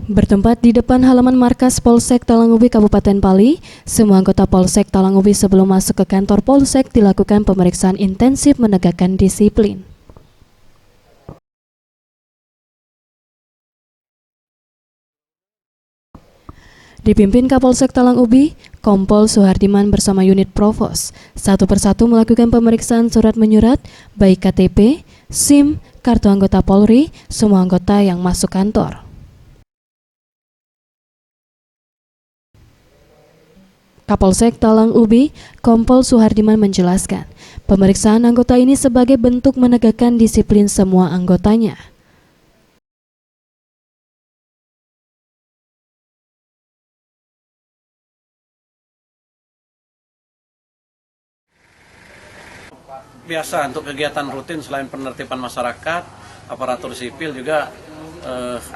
Bertempat di depan halaman markas Polsek Talangubi Kabupaten Pali, semua anggota Polsek Talangubi sebelum masuk ke kantor Polsek dilakukan pemeriksaan intensif menegakkan disiplin. Dipimpin Kapolsek Talangubi, Kompol Suhardiman bersama unit Provos, satu persatu melakukan pemeriksaan surat menyurat, baik KTP, SIM, kartu anggota Polri, semua anggota yang masuk kantor. Kapolsek Talangubi, Kompol Suhardiman menjelaskan, pemeriksaan anggota ini sebagai bentuk menegakkan disiplin semua anggotanya. Biasa untuk kegiatan rutin selain penertiban masyarakat, aparatur sipil juga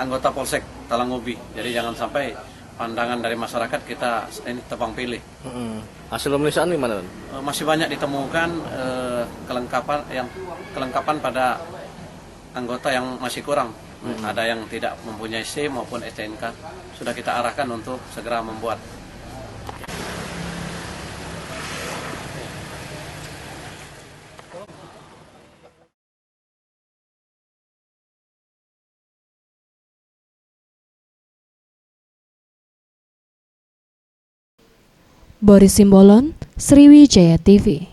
anggota Polsek Talangubi. Jadi jangan sampai pandangan dari masyarakat kita ini tebang pilih. Hasil pemeriksaan gimana? Masih banyak ditemukan kelengkapan pada anggota yang masih kurang. Ada yang tidak mempunyai SIM maupun STNK. Sudah kita arahkan untuk segera membuat. Boris Simbolon, Sriwijaya TV.